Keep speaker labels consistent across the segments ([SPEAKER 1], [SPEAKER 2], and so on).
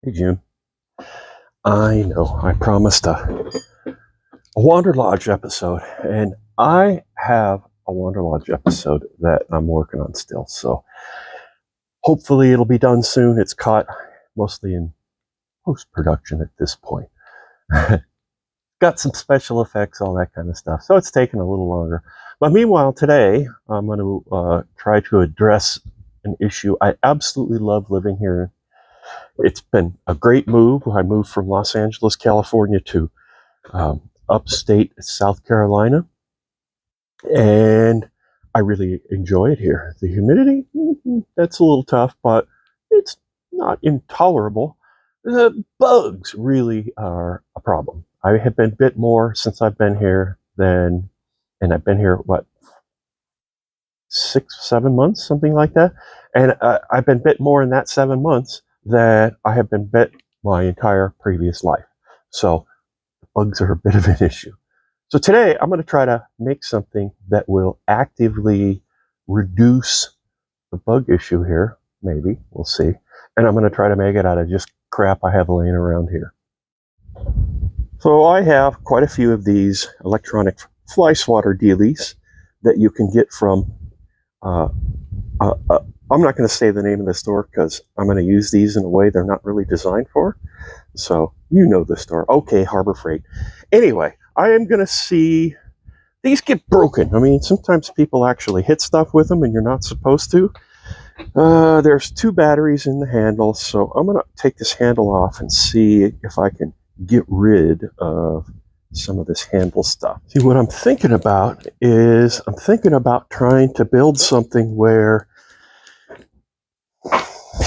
[SPEAKER 1] Hey, Jim. I know I promised a Wander Lodge episode, and I have a Wander Lodge episode that I'm working on still. So hopefully it'll be done soon. It's caught mostly in post production at this point. Got some special effects, all that kind of stuff. So it's taken a little longer. But meanwhile, today I'm going to try to address an issue. I absolutely love living here. It's been a great move. I moved from Los Angeles, California to upstate South Carolina, and I really enjoy it here. The humidity, that's a little tough, but it's not intolerable. The bugs really are a problem. I have been bit more since I've been here and I've been here, 6, 7 months, something like that. And I've been bit more in that 7 months than I have been bit my entire previous life. So bugs are a bit of an issue. So today I'm going to try to make something that will actively reduce the bug issue here. Maybe, we'll see. And I'm going to try to make it out of just crap I have laying around here. So I have quite a few of these electronic fly swatter dealies that you can get from, I'm not going to say the name of the store because I'm going to use these in a way they're not really designed for. So you know the store. Okay, Harbor Freight. Anyway, I am going to see, these get broken. I mean, sometimes people actually hit stuff with them and you're not supposed to. There's 2 batteries in the handle, so I'm going to take this handle off and see if I can get rid of some of this handle stuff. See, what I'm thinking about is I'm thinking about trying to build something where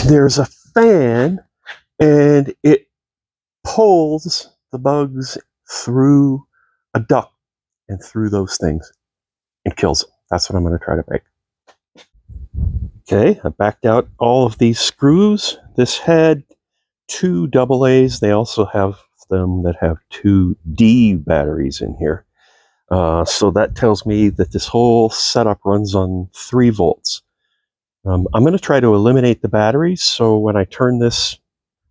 [SPEAKER 1] there's a fan and it pulls the bugs through a duct and through those things and kills them. That's what I'm going to try to make. Okay, I backed out all of these screws. This had 2 AA's. They also have them that have 2 D batteries in here. So that tells me that this whole setup runs on 3 volts. I'm going to try to eliminate the batteries, so when I turn this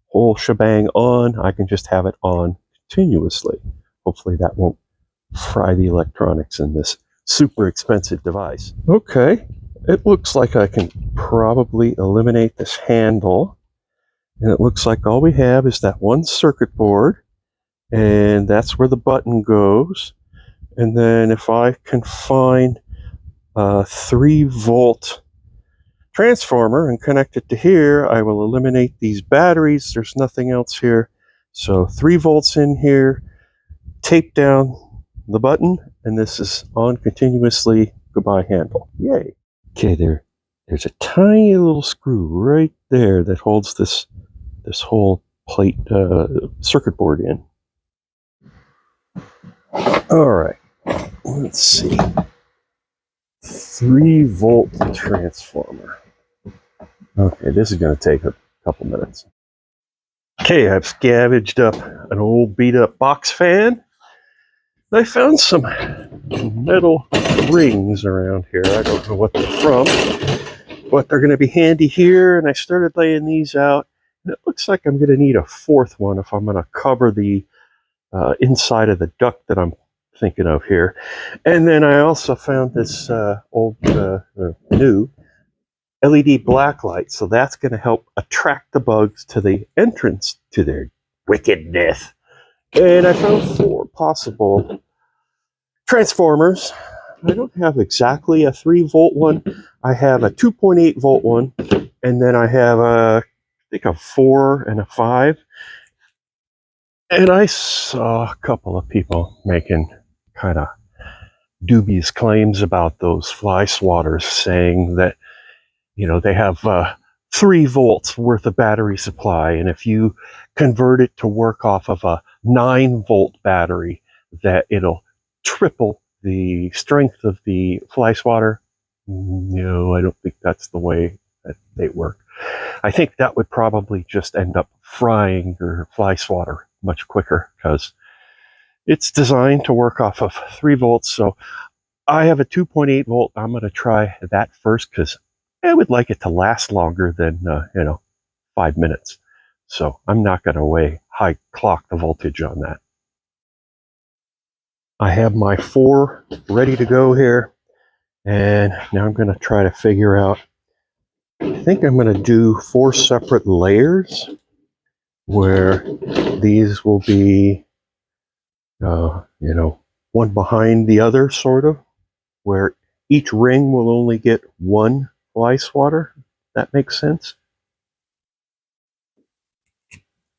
[SPEAKER 1] whole shebang on, I can just have it on continuously. Hopefully that won't fry the electronics in this super expensive device. Okay, it looks like I can probably eliminate this handle, and it looks like all we have is that one circuit board, and that's where the button goes. And then if I can find a 3-volt transformer and connect it to here, I will eliminate these batteries. There's nothing else here. So 3 volts in here, tape down the button, and this is on continuously. Goodbye handle. Yay. Okay, there's a tiny little screw right there that holds this whole plate circuit board in. All right, let's see. 3-volt transformer. Okay, this is going to take a couple minutes. Okay, I've scavenged up an old beat-up box fan. I found some metal rings around here. I don't know what they're from, but they're going to be handy here. And I started laying these out. And it looks like I'm going to need a 4th one if I'm going to cover the inside of the duct that I'm thinking of here. And then I also found this old, new LED black light, so that's going to help attract the bugs to the entrance to their wickedness. And I found 4 possible transformers. I don't have exactly a 3-volt one. I have a 2.8 volt one, and then I have I think a 4 and a 5. And I saw a couple of people making kind of dubious claims about those fly swatters, saying that, you know, they have 3 volts worth of battery supply, and if you convert it to work off of a 9-volt battery, that it'll triple the strength of the fly swatter. No, I don't think that's the way that they work. I think that would probably just end up frying your fly swatter much quicker, because it's designed to work off of 3 volts. So I have a 2.8 volt. I'm going to try that first because I would like it to last longer than 5 minutes. So I'm not going to high clock the voltage on that. I have my 4 ready to go here. And now I'm going to try to figure out, I think I'm going to do 4 separate layers where these will be, one behind the other, sort of, where each ring will only get 1 fly swatter. That makes sense.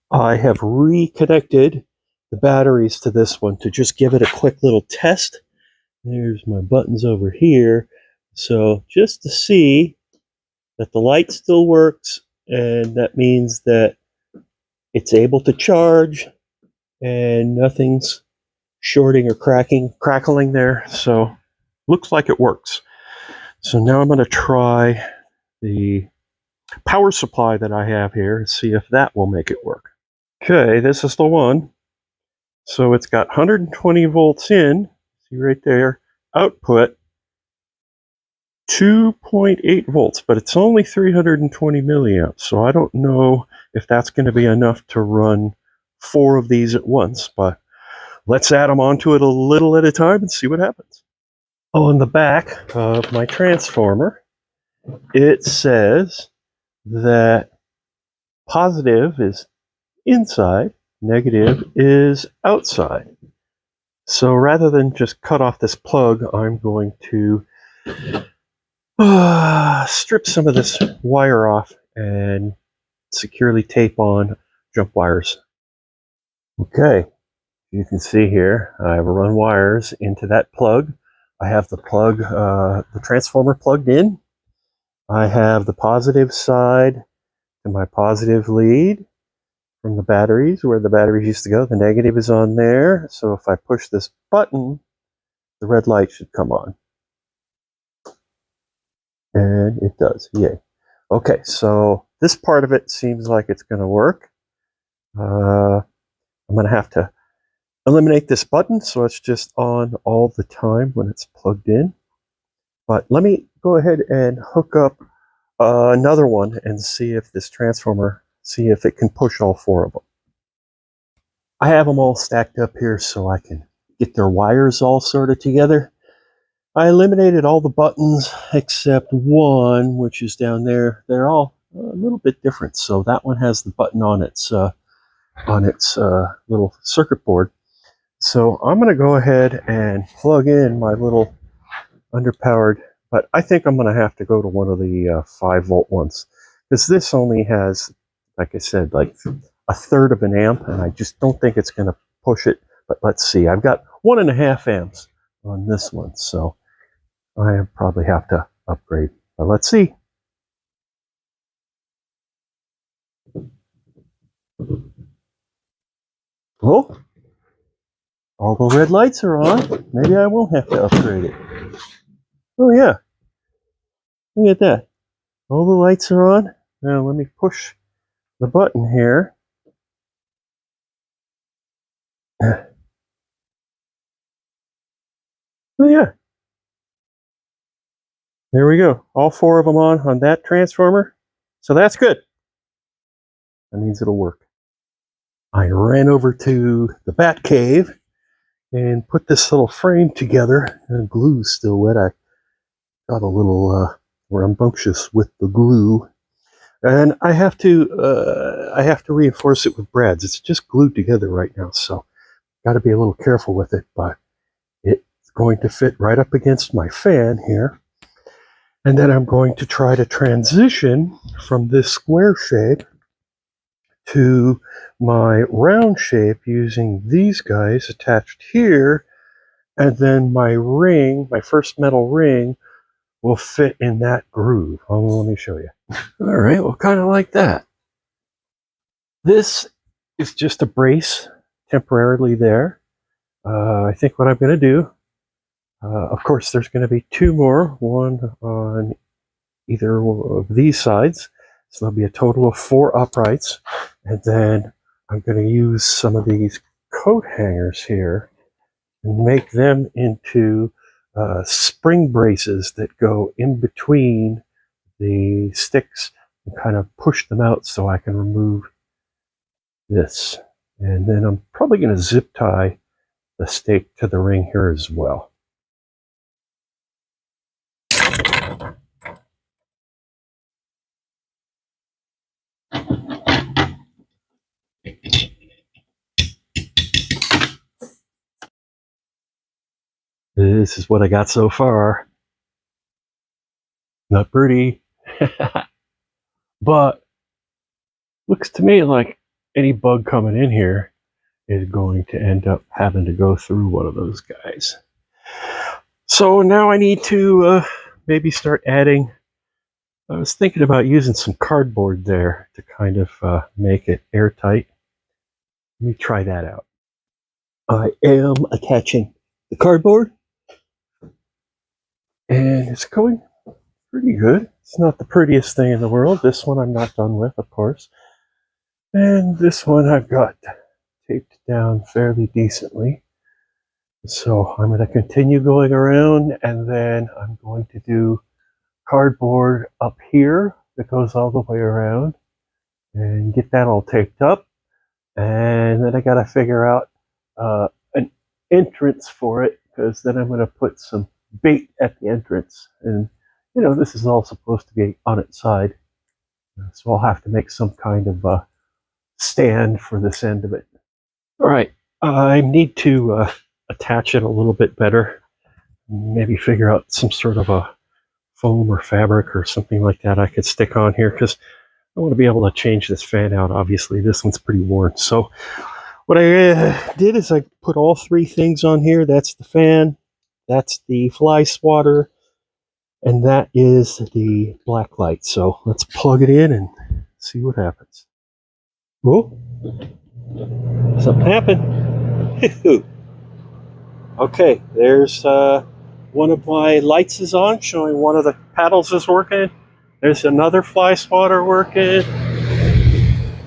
[SPEAKER 1] I have reconnected the batteries to this one to just give it a quick little test. There's my buttons over here. So just to see that the light still works, and that means that it's able to charge and nothing's shorting or crackling there. So looks like it works. So now I'm going to try the power supply that I have here and see if that will make it work. Okay, this is the one. So it's got 120 volts in, see right there, output 2.8 volts, but it's only 320 milliamps. So I don't know if that's going to be enough to run 4 of these at once, but let's add them onto it a little at a time and see what happens. On the back of my transformer, it says that positive is inside, negative is outside. So rather than just cut off this plug, I'm going to strip some of this wire off and securely tape on jump wires. Okay, you can see here I've run wires into that plug. I have the transformer plugged in. I have the positive side to my positive lead from the batteries, where the batteries used to go. The negative is on there. So if I push this button, the red light should come on. And it does, yay. Okay, so this part of it seems like it's going to work. I'm going to have to eliminate this button so it's just on all the time when it's plugged in. But let me go ahead and hook up another one and see if this transformer, see if it can push all 4 of them. I have them all stacked up here so I can get their wires all sorted together. I eliminated all the buttons except one, which is down there. They're all a little bit different. So that one has the button on its little circuit board. So I'm going to go ahead and plug in my little underpowered, but I think I'm going to have to go to one of the 5-volt ones, because this only has, like I said, like 1/3 of an amp, and I just don't think it's going to push it. But let's see. I've got 1.5 amps on this one, so I probably have to upgrade. But let's see. Oh, all the red lights are on. Maybe I won't have to upgrade it. Oh yeah, look at that. All the lights are on. Now let me push the button here. Oh yeah. There we go. All 4 of them on that transformer. So that's good. That means it'll work. I ran over to the bat cave and put this little frame together. The glue's still wet. I got a little rambunctious with the glue. And I have to reinforce it with brads. It's just glued together right now, so got to be a little careful with it, but it's going to fit right up against my fan here. And then I'm going to try to transition from this square shape to my round shape using these guys attached here, and then my ring, my first metal ring, will fit in that groove. Oh, let me show you. All right, well, kind of like that. This is just a brace temporarily there. I think what I'm going to do, of course, there's going to be 2 more, one on either of these sides. So there'll be a total of 4 uprights. And then I'm going to use some of these coat hangers here and make them into spring braces that go in between the sticks and kind of push them out so I can remove this. And then I'm probably going to zip tie the stake to the ring here as well. This is what I got so far. Not pretty. But looks to me like any bug coming in here is going to end up having to go through one of those guys. So now I need to maybe start adding. I was thinking about using some cardboard there to kind of make it airtight. Let me try that out. I am attaching the cardboard, and it's going pretty good. It's not the prettiest thing in the world. This one I'm not done with, of course. And this one I've got taped down fairly decently. So I'm going to continue going around, and then I'm going to do cardboard up here that goes all the way around and get that all taped up. And then I got to figure out an entrance for it, because then I'm going to put some bait at the entrance. And, you know, this is all supposed to be on its side. So I'll have to make some kind of stand for this end of it. All right, I need to attach it a little bit better. Maybe figure out some sort of a foam or fabric or something like that I could stick on here, because I want to be able to change this fan out. Obviously, this one's pretty worn. So what I did is I put all three things on here. That's the fan, that's the fly swatter, and that is the black light. So let's plug it in and see what happens. Oh, something happened. Okay, there's one of my lights is on, showing one of the paddles is working. There's another fly swatter working.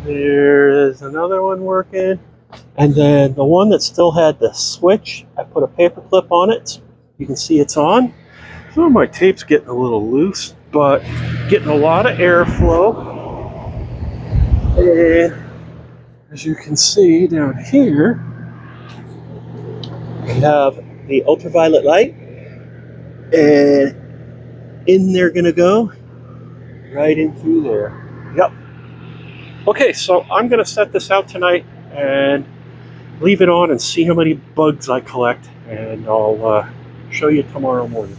[SPEAKER 1] There's another one working. And then the one that still had the switch, I put a paper clip on it. So you can see it's on. Some of my tape's getting a little loose, but getting a lot of airflow. And as you can see down here, we have the ultraviolet light. And in they're gonna go right in through there. Yep. Okay, so I'm gonna set this out tonight and leave it on and see how many bugs I collect, and I'll show you tomorrow morning.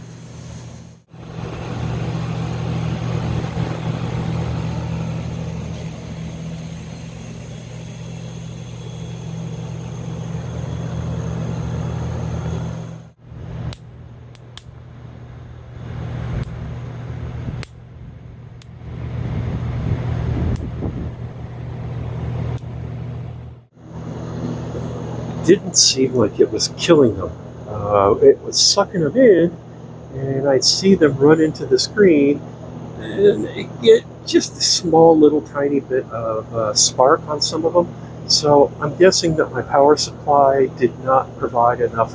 [SPEAKER 1] Didn't seem like it was killing them. It was sucking them in, and I'd see them run into the screen, and they get just a small little tiny bit of spark on some of them. So I'm guessing that my power supply did not provide enough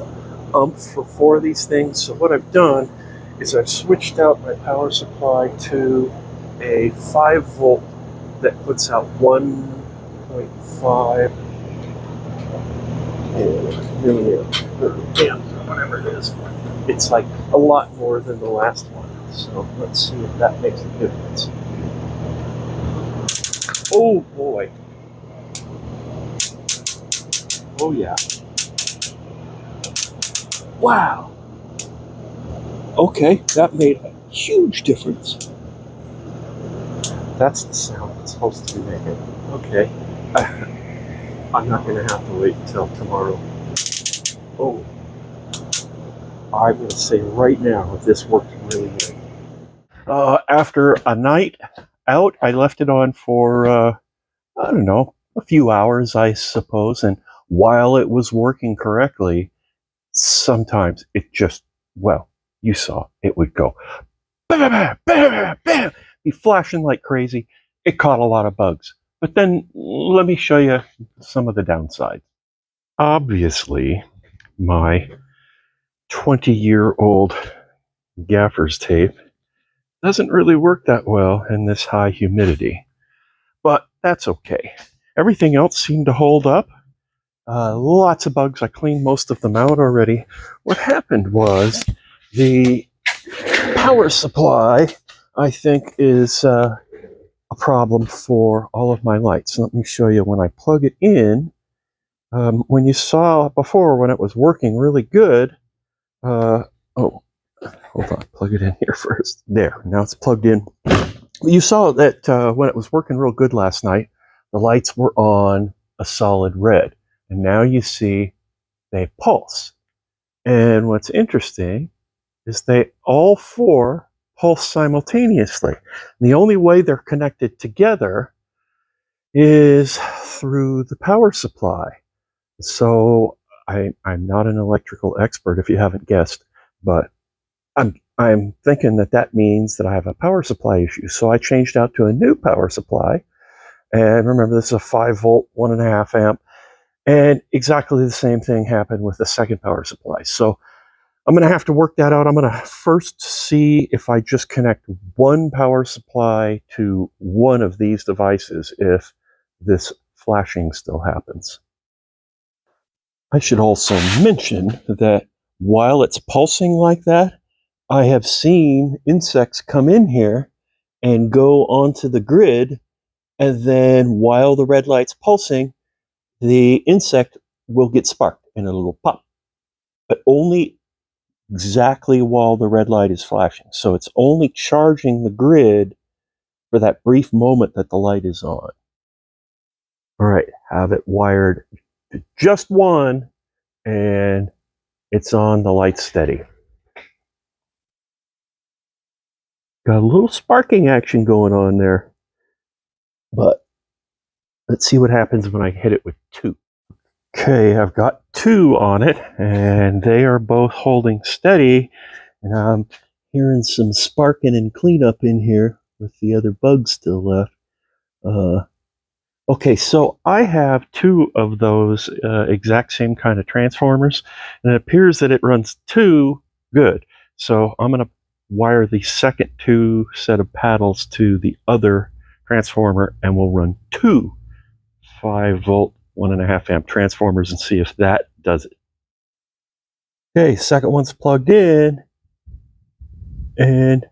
[SPEAKER 1] umph for 4 of these things. So what I've done is I've switched out my power supply to a 5 volt that puts out 1.5 milliamps or whatever it is. It's like a lot more than the last one. So let's see if that makes a difference. Oh boy. Oh yeah. Wow. Okay, that made a huge difference. That's the sound it's supposed to be making. Okay. I'm not going to have to wait until tomorrow. Oh. I'm going to say right now if this worked really good. After a night out, I left it on for, I don't know, a few hours, I suppose. And while it was working correctly, sometimes it just, well, you saw, it would go, bam, bam, bam, bam, be flashing like crazy. It caught a lot of bugs. But then let me show you some of the downsides. Obviously, my 20-year-old gaffer's tape doesn't really work that well in this high humidity, but that's okay. everything else seemed to hold up. Lots of bugs. I cleaned most of them out already. What happened was the power supply, I think, is a problem for all of my lights. Let me show you when I plug it in. When you saw before when it was working really good, oh, hold on, plug it in here first. There, now it's plugged in. You saw that when it was working real good last night, the lights were on a solid red. And now you see they pulse. And what's interesting is they all four pulse simultaneously. And the only way they're connected together is through the power supply. So I'm not an electrical expert, if you haven't guessed, but I'm thinking that means that I have a power supply issue. So I changed out to a new power supply. And remember, this is a 5-volt, 1.5 amp. And exactly the same thing happened with the second power supply. So I'm going to have to work that out. I'm going to first see if I just connect one power supply to one of these devices, if this flashing still happens. I should also mention that while it's pulsing like that, I have seen insects come in here and go onto the grid, and then while the red light's pulsing, the insect will get sparked and a little pop, but only exactly while the red light is flashing. So it's only charging the grid for that brief moment that the light is on. All right, have it wired to just one, and it's on, the light steady. Got a little sparking action going on there, but let's see what happens when I hit it with 2. Okay, I've got 2 on it, and they are both holding steady, and I'm hearing some sparking and cleanup in here with the other bugs still left. Okay, so I have 2 of those exact same kind of transformers, and it appears that it runs 2 good. So I'm going to wire the second 2 set of paddles to the other transformer, and we'll run 2 5-volt, 1.5 amp transformers and see if that does it. Okay, second one's plugged in, and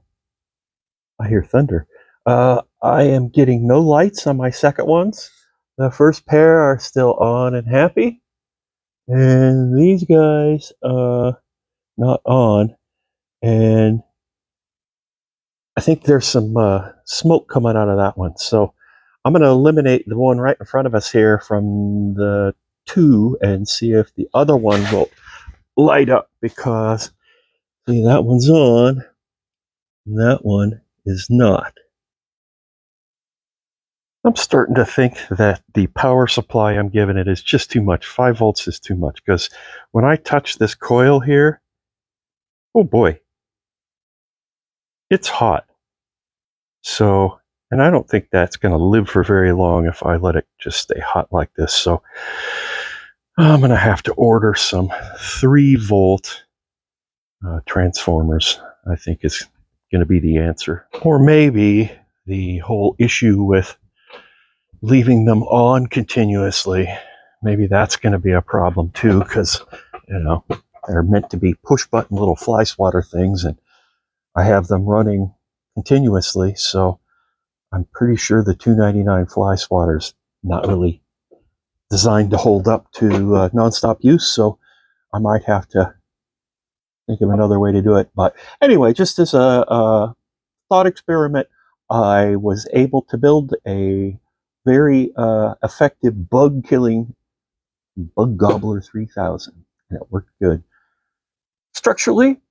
[SPEAKER 1] I hear thunder. I am getting no lights on my second ones. The first pair are still on and happy, and these guys not on. And I think there's some smoke coming out of that one. So I'm going to eliminate the one right in front of us here from the 2 and see if the other one will light up, because see, that one's on and that one is not. I'm starting to think that the power supply I'm giving it is just too much. 5 volts is too much, because when I touch this coil here, oh boy, it's hot. So, and I don't think that's going to live for very long if I let it just stay hot like this. So I'm going to have to order some 3-volt transformers, I think is going to be the answer. Or maybe the whole issue with leaving them on continuously, maybe that's going to be a problem too, because, you know, they're meant to be push button little fly swatter things, and I have them running continuously, so I'm pretty sure the $2.99 fly swatter's not really designed to hold up to nonstop use, so I might have to think of another way to do it. But anyway, just as a thought experiment, I was able to build a very effective bug-killing Bug Gobbler 3000, and it worked good. Structurally,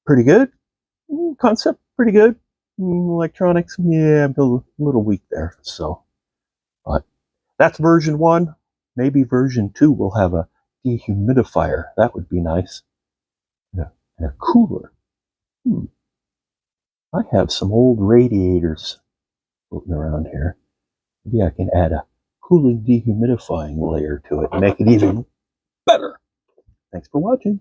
[SPEAKER 1] pretty good. Concept, pretty good. Electronics, yeah, I'm a little weak there. So, but that's version 1. Maybe version 2 will have a dehumidifier. That would be nice. And a cooler. I have some old radiators floating around here. Maybe I can add a cooling dehumidifying layer to it and make it even better. Thanks for watching.